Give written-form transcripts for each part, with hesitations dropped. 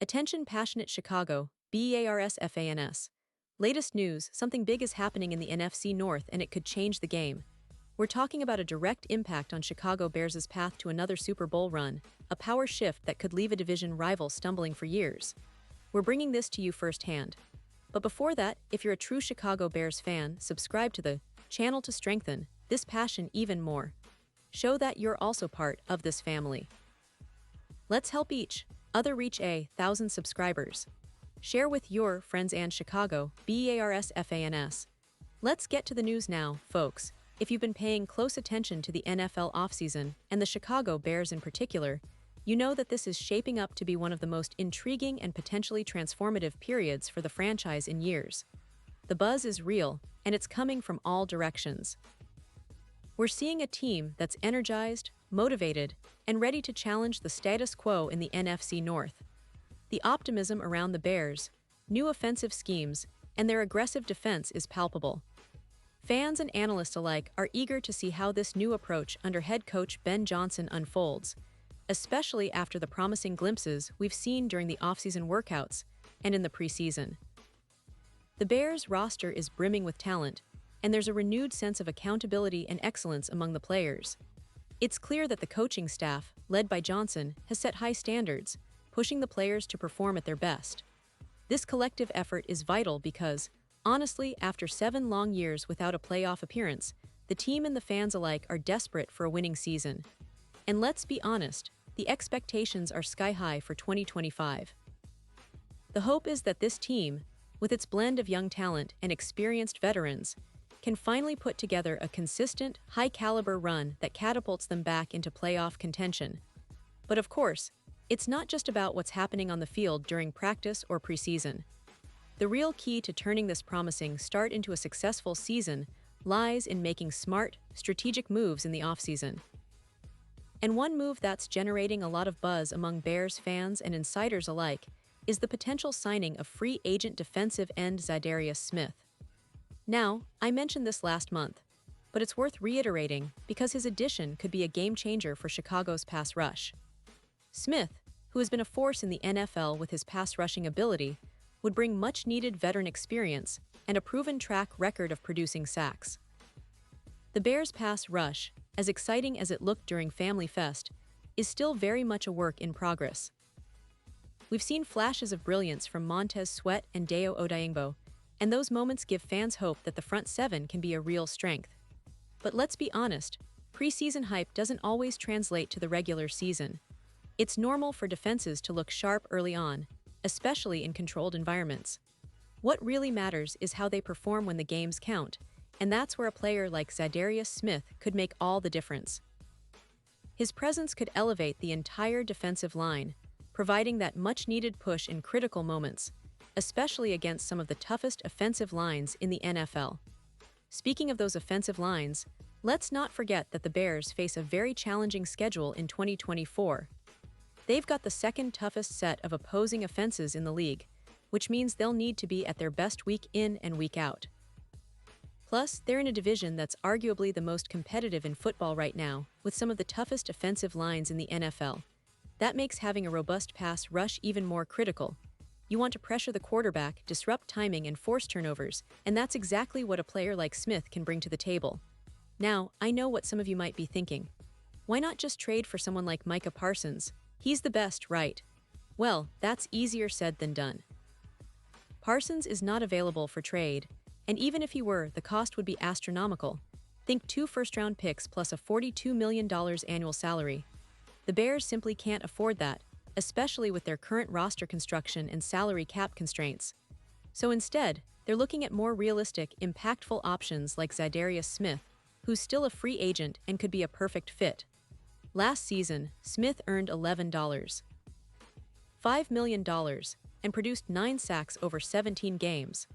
Attention passionate Chicago, Bears fans. Latest news, something big is happening in the NFC North and it could change the game. We're talking about a direct impact on Chicago Bears' path to another Super Bowl run, a power shift that could leave a division rival stumbling for years. We're bringing this to you firsthand. But before that, if you're a true Chicago Bears fan, subscribe to the channel to strengthen this passion even more. Show that you're also part of this family. Let's help each other reach 1,000 subscribers. Share with your friends and Chicago Bears fans. Let's get to the news now, folks. If you've been paying close attention to the NFL offseason, and the Chicago Bears in particular, you know that this is shaping up to be one of the most intriguing and potentially transformative periods for the franchise in years. The buzz is real, and it's coming from all directions. We're seeing a team that's energized, motivated, and ready to challenge the status quo in the NFC North. The optimism around the Bears, new offensive schemes, and their aggressive defense is palpable. Fans and analysts alike are eager to see how this new approach under head coach Ben Johnson unfolds, especially after the promising glimpses we've seen during the offseason workouts and in the preseason. The Bears' roster is brimming with talent, and there's a renewed sense of accountability and excellence among the players. It's clear that the coaching staff, led by Johnson, has set high standards, pushing the players to perform at their best. This collective effort is vital because, honestly, after 7 long years without a playoff appearance, the team and the fans alike are desperate for a winning season. And let's be honest, the expectations are sky-high for 2025. The hope is that this team, with its blend of young talent and experienced veterans, can finally put together a consistent, high-caliber run that catapults them back into playoff contention. But of course, it's not just about what's happening on the field during practice or preseason. The real key to turning this promising start into a successful season lies in making smart, strategic moves in the offseason. And one move that's generating a lot of buzz among Bears fans and insiders alike is the potential signing of free agent defensive end Za'Darius Smith. Now, I mentioned this last month, but it's worth reiterating because his addition could be a game-changer for Chicago's pass rush. Smith, who has been a force in the NFL with his pass-rushing ability, would bring much-needed veteran experience and a proven track record of producing sacks. The Bears' pass rush, as exciting as it looked during Family Fest, is still very much a work in progress. We've seen flashes of brilliance from Montez Sweat and Dayo Odeyingbo, and those moments give fans hope that the front seven can be a real strength. But let's be honest, preseason hype doesn't always translate to the regular season. It's normal for defenses to look sharp early on, especially in controlled environments. What really matters is how they perform when the games count, and that's where a player like Za'Darius Smith could make all the difference. His presence could elevate the entire defensive line, providing that much-needed push in critical moments, especially against some of the toughest offensive lines in the NFL. Speaking of those offensive lines, let's not forget that the Bears face a very challenging schedule in 2024. They've got the second toughest set of opposing offenses in the league, which means they'll need to be at their best week in and week out. Plus, they're in a division that's arguably the most competitive in football right now, with some of the toughest offensive lines in the NFL. That makes having a robust pass rush even more critical. You want to pressure the quarterback, disrupt timing, and force turnovers, and that's exactly what a player like Smith can bring to the table. Now, I know what some of you might be thinking. Why not just trade for someone like Micah Parsons? He's the best, right? Well, that's easier said than done. Parsons is not available for trade, and even if he were, the cost would be astronomical. Think 2 first-round picks plus a $42 million annual salary. The Bears simply can't afford that, especially with their current roster construction and salary cap constraints. So instead, they're looking at more realistic, impactful options like Za'Darius Smith, who's still a free agent and could be a perfect fit. Last season, Smith earned $5 million and produced 9 sacks over 17 games.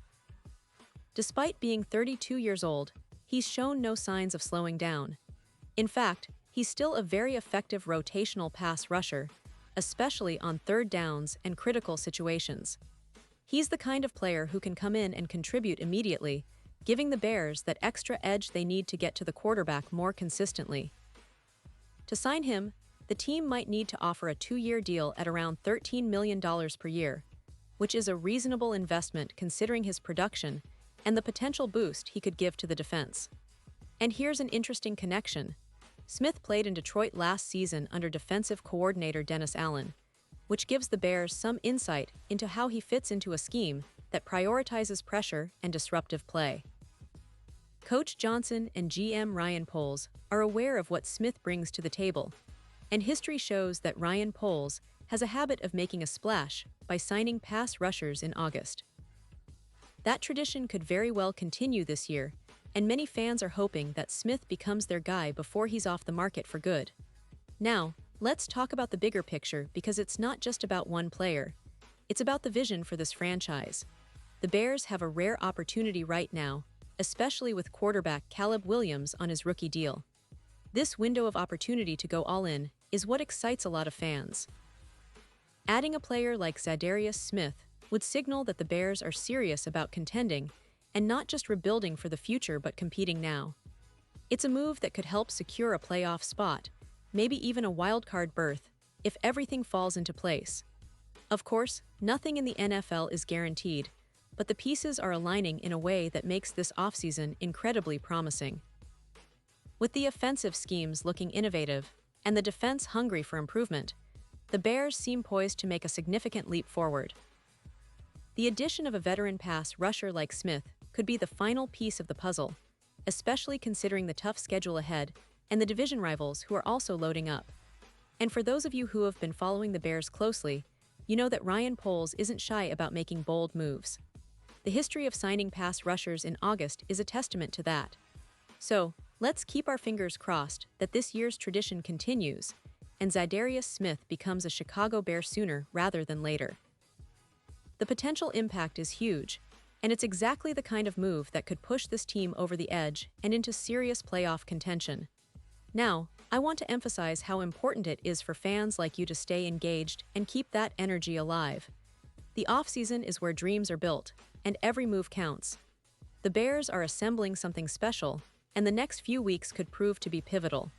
Despite being 32 years old, he's shown no signs of slowing down. In fact, he's still a very effective rotational pass rusher, especially on third downs and critical situations. He's the kind of player who can come in and contribute immediately, giving the Bears that extra edge they need to get to the quarterback more consistently. To sign him, the team might need to offer a 2-year deal at around $13 million per year, which is a reasonable investment considering his production and the potential boost he could give to the defense. And here's an interesting connection. Smith played in Detroit last season under defensive coordinator Dennis Allen, which gives the Bears some insight into how he fits into a scheme that prioritizes pressure and disruptive play. Coach Johnson and GM Ryan Poles are aware of what Smith brings to the table, and history shows that Ryan Poles has a habit of making a splash by signing pass rushers in August. That tradition could very well continue this year, and many fans are hoping that Smith becomes their guy before he's off the market for good. Now, let's talk about the bigger picture because it's not just about one player. It's about the vision for this franchise. The Bears have a rare opportunity right now, especially with quarterback Caleb Williams on his rookie deal. This window of opportunity to go all in is what excites a lot of fans. Adding a player like Zadarius Smith would signal that the Bears are serious about contending and not just rebuilding for the future but competing now. It's a move that could help secure a playoff spot, maybe even a wildcard berth, if everything falls into place. Of course, nothing in the NFL is guaranteed, but the pieces are aligning in a way that makes this offseason incredibly promising. With the offensive schemes looking innovative and the defense hungry for improvement, the Bears seem poised to make a significant leap forward. The addition of a veteran pass rusher like Smith could be the final piece of the puzzle, especially considering the tough schedule ahead and the division rivals who are also loading up. And for those of you who have been following the Bears closely, you know that Ryan Poles isn't shy about making bold moves. The history of signing pass rushers in August is a testament to that. So, let's keep our fingers crossed that this year's tradition continues and Zadarius Smith becomes a Chicago Bear sooner rather than later. The potential impact is huge, and it's exactly the kind of move that could push this team over the edge and into serious playoff contention. Now, I want to emphasize how important it is for fans like you to stay engaged and keep that energy alive. The offseason is where dreams are built, and every move counts. The Bears are assembling something special, and the next few weeks could prove to be pivotal.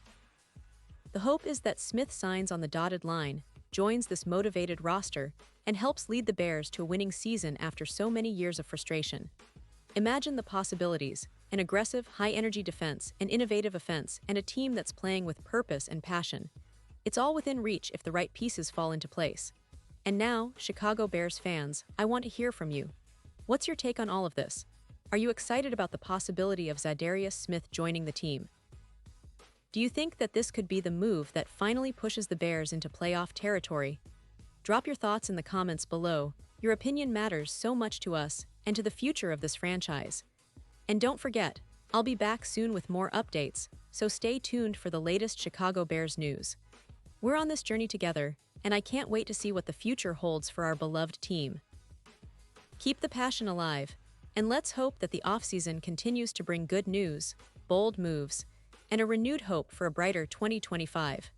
The hope is that Smith signs on the dotted line, joins this motivated roster, and helps lead the Bears to a winning season after so many years of frustration. Imagine the possibilities: an aggressive, high-energy defense, an innovative offense, and a team that's playing with purpose and passion. It's all within reach if the right pieces fall into place. And now, Chicago Bears fans, I want to hear from you. What's your take on all of this? Are you excited about the possibility of Zadarius Smith joining the team? Do you think that this could be the move that finally pushes the Bears into playoff territory? Drop your thoughts in the comments below. Your opinion matters so much to us and to the future of this franchise. And don't forget, I'll be back soon with more updates, so stay tuned for the latest Chicago Bears news. We're on this journey together, and I can't wait to see what the future holds for our beloved team. Keep the passion alive, and let's hope that the offseason continues to bring good news, bold moves, and a renewed hope for a brighter 2025.